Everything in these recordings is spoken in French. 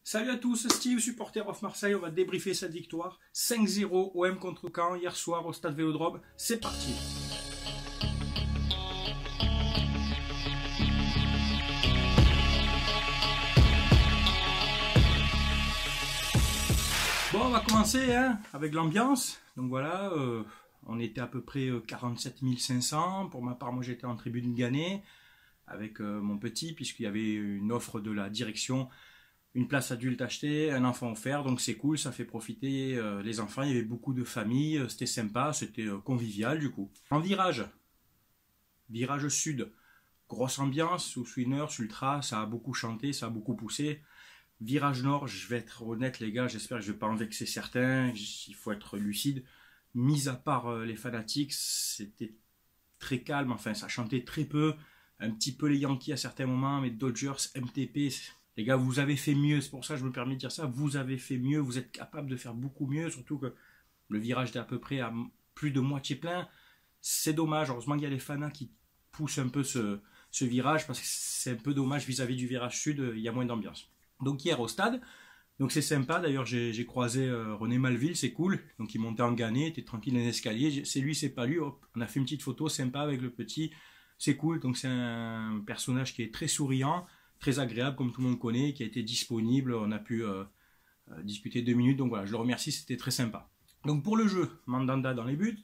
Salut à tous, Steve, supporter of Marseille. On va débriefer cette victoire 5-0 OM contre Caen hier soir au stade Vélodrome. C'est parti. Bon, on va commencer avec l'ambiance. Donc voilà, on était à peu près 47 500. Pour ma part, moi j'étais en tribune Gannet avec mon petit, puisqu'il y avait une offre de la direction. Une place adulte achetée, un enfant offert, donc c'est cool, ça fait profiter les enfants. Il y avait beaucoup de familles, c'était sympa, c'était convivial du coup. En virage sud, grosse ambiance, sous Swinners, Ultra, ça a beaucoup chanté, ça a beaucoup poussé. Virage nord, je vais être honnête les gars, j'espère que je ne vais pas en vexer certains, il faut être lucide. Mis à part les fanatiques, c'était très calme, enfin ça chantait très peu, un petit peu les Yankees à certains moments, mais Dodgers, MTP... Les gars, vous avez fait mieux, c'est pour ça que je me permets de dire ça, vous avez fait mieux, vous êtes capable de faire beaucoup mieux, surtout que le virage est à peu près à plus de moitié plein. C'est dommage, heureusement qu'il y a les fanats qui poussent un peu ce virage, parce que c'est un peu dommage vis-à-vis du virage sud, il y a moins d'ambiance. Donc hier au stade, donc c'est sympa, d'ailleurs j'ai croisé René Malville, c'est cool, donc il montait en Gannet, était tranquille dans l'escalier, c'est lui, c'est pas lui, hop, on a fait une petite photo sympa avec le petit, c'est cool, donc c'est un personnage qui est très souriant, très agréable comme tout le monde connaît, qui a été disponible, on a pu discuter 2 minutes, donc voilà, je le remercie, c'était très sympa. Donc pour le jeu, Mandanda dans les buts,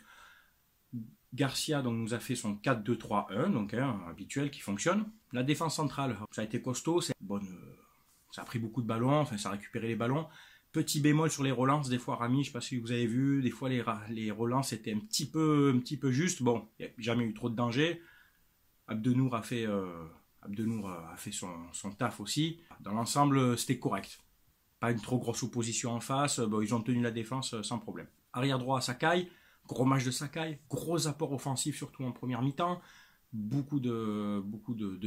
Garcia donc, nous a fait son 4-2-3-1, donc habituel qui fonctionne. La défense centrale, ça a été costaud, ça a pris beaucoup de ballons, enfin ça a récupéré les ballons. Petit bémol sur les relances, des fois Rami, je ne sais pas si vous avez vu, des fois les relances étaient un petit peu juste, bon, il n'y a jamais eu trop de danger. Abdenour a fait son taf aussi. Dans l'ensemble, c'était correct. Pas une trop grosse opposition en face. Bon, ils ont tenu la défense sans problème. Arrière droit, Sakai. Gros match de Sakai. Gros apport offensif, surtout en première mi-temps. Beaucoup de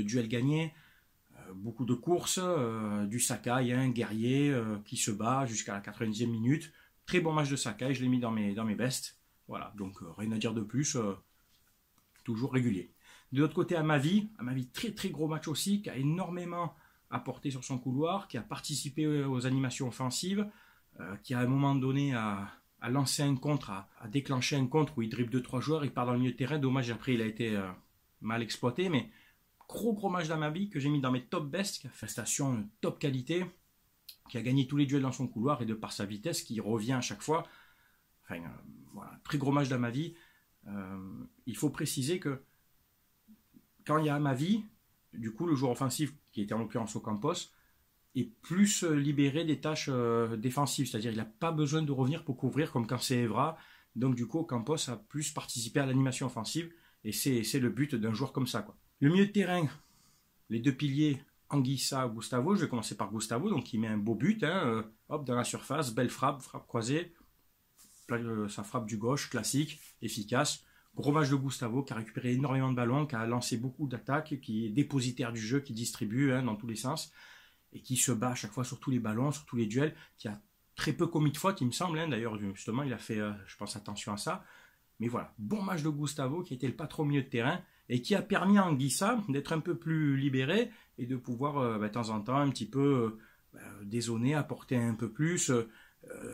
duels gagnés. Beaucoup de courses. Du Sakai, un guerrier qui se bat jusqu'à la 90e minute. Très bon match de Sakai. Je l'ai mis dans mes bestes. Voilà, donc rien à dire de plus. Toujours régulier. De l'autre côté, Amavi, très très gros match aussi, qui a énormément apporté sur son couloir, qui a participé aux animations offensives, qui à un moment donné a lancé un contre, a déclenché un contre où il dribble 2-3 joueurs, il part dans le milieu de terrain, dommage après il a été mal exploité, mais gros match d'Amavi que j'ai mis dans mes top best, qui a fait une prestation top qualité, qui a gagné tous les duels dans son couloir et de par sa vitesse qui revient à chaque fois. Enfin, voilà, très gros match d'Amavi. Il faut préciser que quand il y a Amavi, du coup, le joueur offensif, qui était en l'occurrence Ocampos, est plus libéré des tâches défensives. C'est-à-dire qu'il n'a pas besoin de revenir pour couvrir comme quand c'est Evra. Donc, du coup, Ocampos a plus participé à l'animation offensive. Et c'est le but d'un joueur comme ça, quoi. Le milieu de terrain, les deux piliers, Anguissa, Gustavo. Je vais commencer par Gustavo, donc il met un beau but. Hop, dans la surface, belle frappe croisée. Sa frappe du gauche, classique, efficace. Gros match de Gustavo qui a récupéré énormément de ballons, qui a lancé beaucoup d'attaques, qui est dépositaire du jeu, qui distribue dans tous les sens et qui se bat à chaque fois sur tous les ballons, sur tous les duels, qui a très peu commis de fautes, il me semble. D'ailleurs, justement, il a fait, je pense, attention à ça. Mais voilà, bon match de Gustavo qui était le patron au milieu de terrain et qui a permis à Anguissa d'être un peu plus libéré et de pouvoir, de temps en temps, un petit peu dézonner, apporter un peu plus.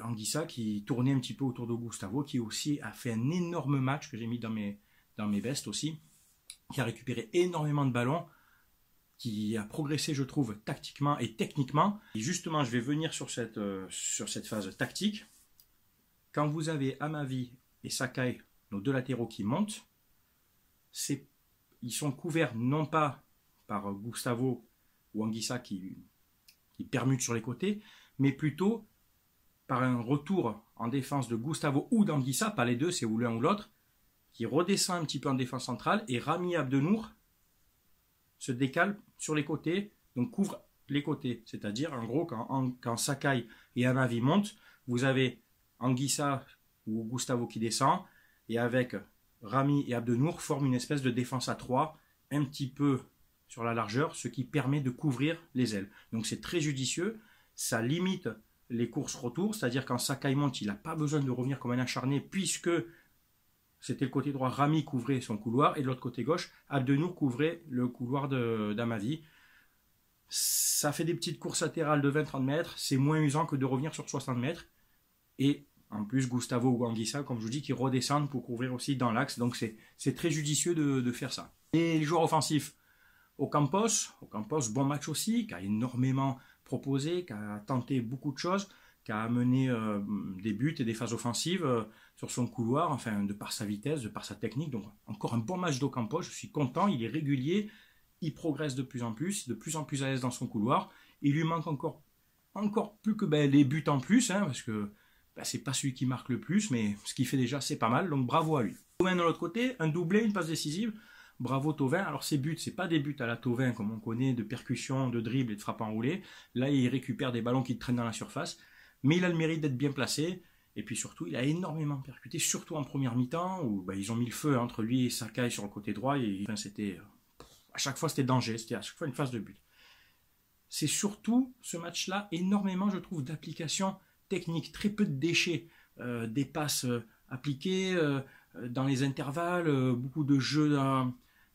Anguissa qui tournait un petit peu autour de Gustavo, qui aussi a fait un énorme match que j'ai mis dans mes bestes aussi, qui a récupéré énormément de ballons, qui a progressé je trouve tactiquement et techniquement. Et justement je vais venir sur cette phase tactique. Quand vous avez Amavi et Sakai, nos deux latéraux qui montent, ils sont couverts non pas par Gustavo ou Anguissa qui permutent sur les côtés, mais plutôt par un retour en défense de Gustavo ou d'Anguissa, pas les deux, c'est ou l'un ou l'autre, qui redescend un petit peu en défense centrale, et Rami Abdenour se décale sur les côtés, donc couvre les côtés. C'est-à-dire, en gros, quand Sakai et Amavi montent, vous avez Anguissa ou Gustavo qui descend, et avec Rami et Abdenour forment une espèce de défense à 3, un petit peu sur la largeur, ce qui permet de couvrir les ailes. Donc c'est très judicieux, ça limite les courses retour, c'est-à-dire quand Sakai monte, il n'a pas besoin de revenir comme un acharné, puisque c'était le côté droit, Rami couvrait son couloir, et de l'autre côté gauche, Abdenour couvrait le couloir d'Amavi. Ça fait des petites courses latérales de 20-30 mètres. C'est moins usant que de revenir sur 60 mètres. Et en plus, Gustavo ou Anguissa, comme je vous dis, qui redescendent pour couvrir aussi dans l'axe. Donc c'est très judicieux de faire ça. Et les joueurs offensifs, Ocampos, bon match aussi, qui a énormément proposé, qui a tenté beaucoup de choses, qui a amené des buts et des phases offensives sur son couloir, enfin de par sa vitesse, de par sa technique. Donc encore un bon match d'Ocampos, je suis content, il est régulier, il progresse de plus en plus à l'aise dans son couloir. Il lui manque encore plus que les buts en plus, hein, parce que c'est pas celui qui marque le plus, mais ce qu'il fait déjà c'est pas mal, donc bravo à lui. Thauvin de l'autre côté, un doublé, une passe décisive. Bravo Thauvin. Alors ses buts, c'est pas des buts à la Thauvin comme on connaît, de percussion, de dribble et de frappe enroulée. Là, il récupère des ballons qui traînent dans la surface. Mais il a le mérite d'être bien placé. Et puis surtout, il a énormément percuté, surtout en première mi-temps, où ils ont mis le feu entre lui et Sakai sur le côté droit. Et c'était, à chaque fois, c'était danger. C'était à chaque fois une phase de but. C'est surtout, ce match-là, énormément, je trouve, d'applications techniques. Très peu de déchets. Des passes appliquées dans les intervalles, beaucoup de jeux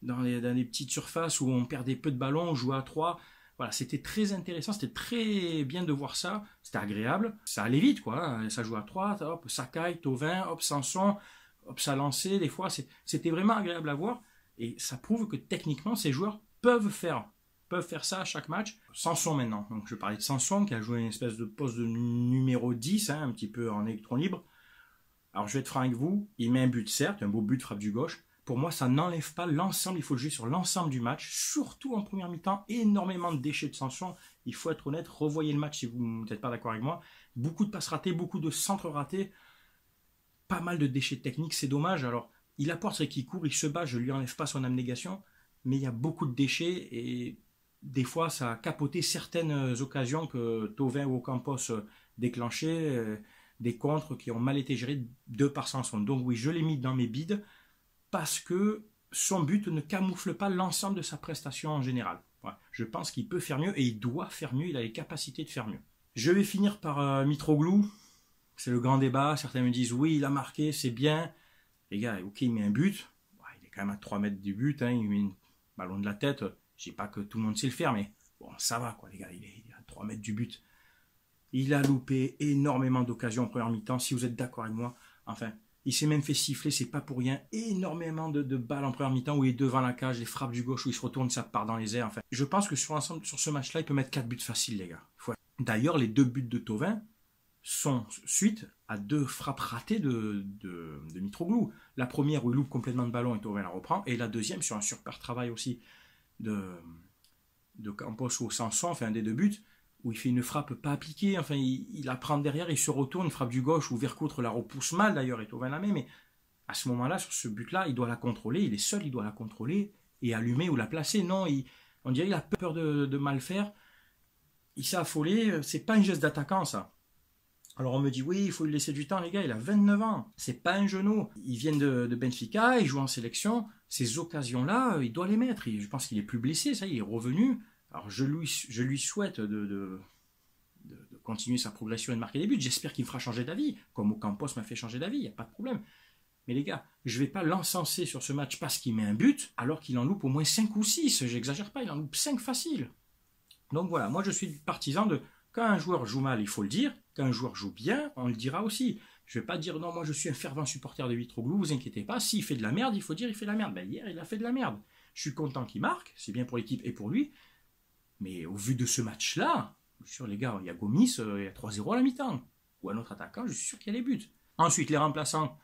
dans les petites surfaces où on perdait peu de ballons, on jouait à 3. Voilà, c'était très intéressant, c'était très bien de voir ça, c'était agréable, ça allait vite quoi, ça jouait à 3, hop, Sakai, Thauvin, hop, Sanson, hop, ça lançait, des fois, c'était vraiment agréable à voir, et ça prouve que techniquement, ces joueurs peuvent faire ça à chaque match. Sanson maintenant, donc je parlais de Sanson qui a joué une espèce de poste de numéro 10, hein, un petit peu en électron libre. Alors je vais être franc avec vous, il met un but certes, un beau but de frappe du gauche. Pour moi, ça n'enlève pas l'ensemble, il faut le jouer sur l'ensemble du match, surtout en première mi-temps, énormément de déchets de Sanson. Il faut être honnête, revoyez le match si vous n'êtes pas d'accord avec moi. Beaucoup de passes ratées, beaucoup de centres ratés, pas mal de déchets techniques, c'est dommage. Alors, il apporte ce qui court, il se bat, je ne lui enlève pas son abnégation, mais il y a beaucoup de déchets et des fois, ça a capoté certaines occasions que Thauvin ou Ocampos déclenchaient, des contres qui ont mal été gérés de par Sanson. Donc oui, je l'ai mis dans mes bides, parce que son but ne camoufle pas l'ensemble de sa prestation en général. Voilà. Je pense qu'il peut faire mieux et il doit faire mieux, il a les capacités de faire mieux. Je vais finir par Mitroglou, c'est le grand débat, certains me disent oui il a marqué, c'est bien. Les gars, ok il met un but, il est quand même à 3 mètres du but, hein, il met un ballon de la tête, je sais pas que tout le monde sait le faire, mais bon ça va quoi les gars, il est à 3 mètres du but. Il a loupé énormément d'occasions en première mi-temps, si vous êtes d'accord avec moi, enfin... Il s'est même fait siffler, c'est pas pour rien. Énormément de balles en première mi-temps où il est devant la cage, les frappes du gauche où il se retourne, ça part dans les airs. Enfin, je pense que sur ce match-là, il peut mettre 4 buts faciles, les gars. D'ailleurs, les 2 buts de Thauvin sont suite à 2 frappes ratées de Mitroglou. La première où il loupe complètement le ballon et Thauvin la reprend. Et la deuxième sur un super travail aussi de Campos ou Sanson, enfin des 2 buts, où il fait une frappe pas appliquée, enfin il la prend derrière, il se retourne, il frappe du gauche, ou Vercoutre la repousse mal d'ailleurs, et Thauvin la met, mais à ce moment-là, sur ce but-là, il doit la contrôler, il est seul, il doit la contrôler, et allumer ou la placer, non, on dirait qu'il a peur de mal faire, il s'est affolé, c'est pas un geste d'attaquant ça. Alors on me dit, oui, il faut lui laisser du temps, les gars, il a 29 ans, c'est pas un genou, il vient de Benfica, il joue en sélection, ces occasions-là, il doit les mettre, je pense qu'il est plus blessé, ça, il est revenu. Alors je lui souhaite de continuer sa progression et de marquer des buts. J'espère qu'il me fera changer d'avis, comme Ocampos m'a fait changer d'avis, il n'y a pas de problème. Mais les gars, je ne vais pas l'encenser sur ce match parce qu'il met un but, alors qu'il en loupe au moins 5 ou 6. J'exagère pas, il en loupe 5 faciles. Donc voilà, moi je suis partisan de, quand un joueur joue mal, il faut le dire. Quand un joueur joue bien, on le dira aussi. Je ne vais pas dire, non, moi je suis un fervent supporter de Mitroglou, vous inquiétez pas. S'il fait de la merde, il faut dire il fait de la merde. Ben, hier, il a fait de la merde. Je suis content qu'il marque, c'est bien pour l'équipe et pour lui. Mais au vu de ce match-là, je suis sûr, les gars, il y a Gomis, il y a 3-0 à la mi-temps. Ou un autre attaquant, je suis sûr qu'il y a les buts. Ensuite, les remplaçants,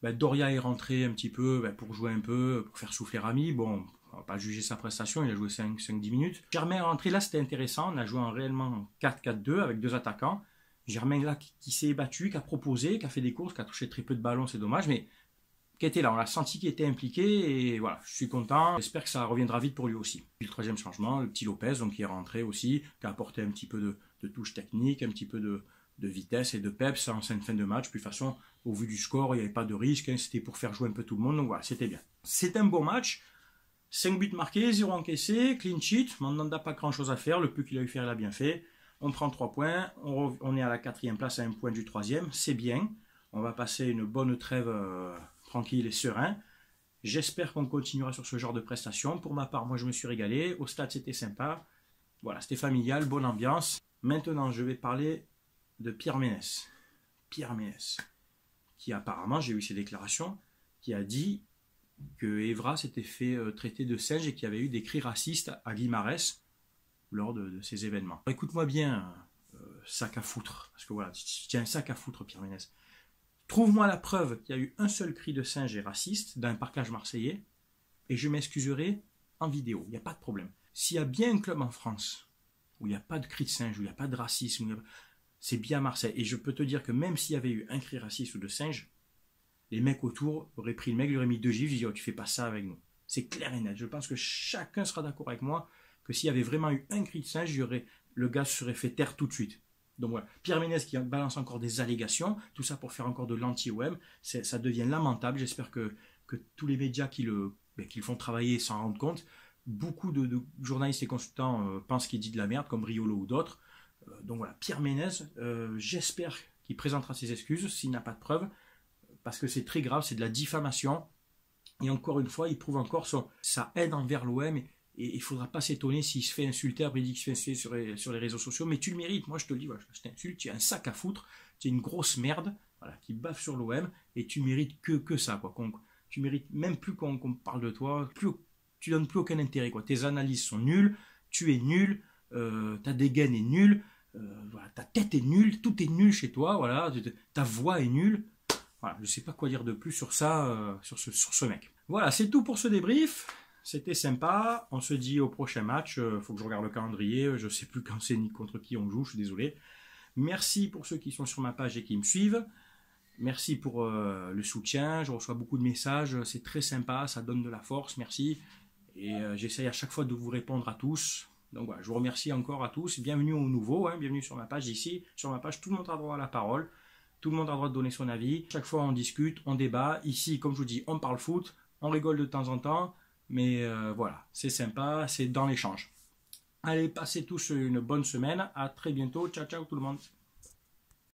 Doria est rentré un petit peu pour jouer un peu, pour faire souffler Rami. Bon, on va pas juger sa prestation, il a joué 5-10 minutes. Germain est rentré, là c'était intéressant, on a joué en réellement 4-4-2 avec 2 attaquants. Germain là qui s'est battu, qui a proposé, qui a fait des courses, qui a touché très peu de ballons, c'est dommage, mais qui était là, on l'a senti qu'il était impliqué, et voilà, je suis content, j'espère que ça reviendra vite pour lui aussi. Puis le 3e changement, le petit Lopez, donc qui est rentré aussi, qui a apporté un petit peu de touche technique, un petit peu de vitesse et de peps en fin de match. Puis de toute façon, au vu du score, il n'y avait pas de risque, hein, c'était pour faire jouer un peu tout le monde, donc voilà, c'était bien. C'est un beau match, 5 buts marqués, 0 encaissés, clean sheet, on n'a pas grand chose à faire, le peu qu'il a eu faire, il a bien fait. On prend 3 points, on est à la 4e place à 1 point du 3e, c'est bien, on va passer une bonne trêve tranquille et serein. J'espère qu'on continuera sur ce genre de prestations. Pour ma part, moi je me suis régalé. Au stade, c'était sympa. Voilà, c'était familial, bonne ambiance. Maintenant, je vais parler de Pierre Ménès. Pierre Ménès, qui apparemment, j'ai eu ses déclarations, qui a dit que Evra s'était fait traiter de singe et qu'il y avait eu des cris racistes à Guimarães lors de ces événements. Écoute-moi bien, sac à foutre, parce que voilà, tu as un sac à foutre, Pierre Ménès. Trouve-moi la preuve qu'il y a eu un seul cri de singe et raciste dans un parcage marseillais, et je m'excuserai en vidéo, il n'y a pas de problème. S'il y a bien un club en France où il n'y a pas de cri de singe, où il n'y a pas de racisme, c'est bien Marseille. Et je peux te dire que même s'il y avait eu un cri raciste ou de singe, les mecs autour auraient pris le mec, lui auraient mis 2 gifs, ils disaient oh, tu fais pas ça avec nous. C'est clair et net. Je pense que chacun sera d'accord avec moi que s'il y avait vraiment eu un cri de singe, le gars se serait fait taire tout de suite. Donc voilà, Pierre Ménès qui balance encore des allégations, tout ça pour faire encore de l'anti-OM, ça devient lamentable. J'espère que tous les médias qui le font travailler s'en rendent compte. Beaucoup de journalistes et consultants pensent qu'il dit de la merde, comme Riolo ou d'autres. Donc voilà, Pierre Ménès, j'espère qu'il présentera ses excuses s'il n'a pas de preuves, parce que c'est très grave, c'est de la diffamation. Et encore une fois, il prouve encore sa haine envers l'OM. Et il ne faudra pas s'étonner s'il se fait insulter, après il dit qu'il se fait insulter sur les réseaux sociaux. Mais tu le mérites, moi je te le dis, voilà, je t'insulte, tu es un sac à foutre, tu es une grosse merde, voilà, qui baffe sur l'OM, et tu mérites que ça, quoi. Tu mérites même plus qu'on parle de toi, tu donnes plus aucun intérêt, quoi. Tes analyses sont nulles, tu es nul, ta dégaine est nulle, voilà, ta tête est nulle, tout est nul chez toi, voilà, ta voix est nulle. Voilà, je ne sais pas quoi dire de plus sur ça, sur ce mec. Voilà, c'est tout pour ce débrief. C'était sympa. On se dit au prochain match. Faut que je regarde le calendrier. Je ne sais plus quand c'est ni contre qui on joue. Je suis désolé. Merci pour ceux qui sont sur ma page et qui me suivent. Merci pour le soutien. Je reçois beaucoup de messages. C'est très sympa. Ça donne de la force. Merci. Et j'essaye à chaque fois de vous répondre à tous. Donc voilà, je vous remercie encore à tous. Bienvenue aux nouveaux. Bienvenue sur ma page ici. Sur ma page, tout le monde a droit à la parole. Tout le monde a le droit de donner son avis. Chaque fois, on discute, on débat. Ici, comme je vous dis, on parle foot. On rigole de temps en temps. Mais voilà, c'est sympa, c'est dans l'échange. Allez, passez tous une bonne semaine. À très bientôt. Ciao, ciao tout le monde.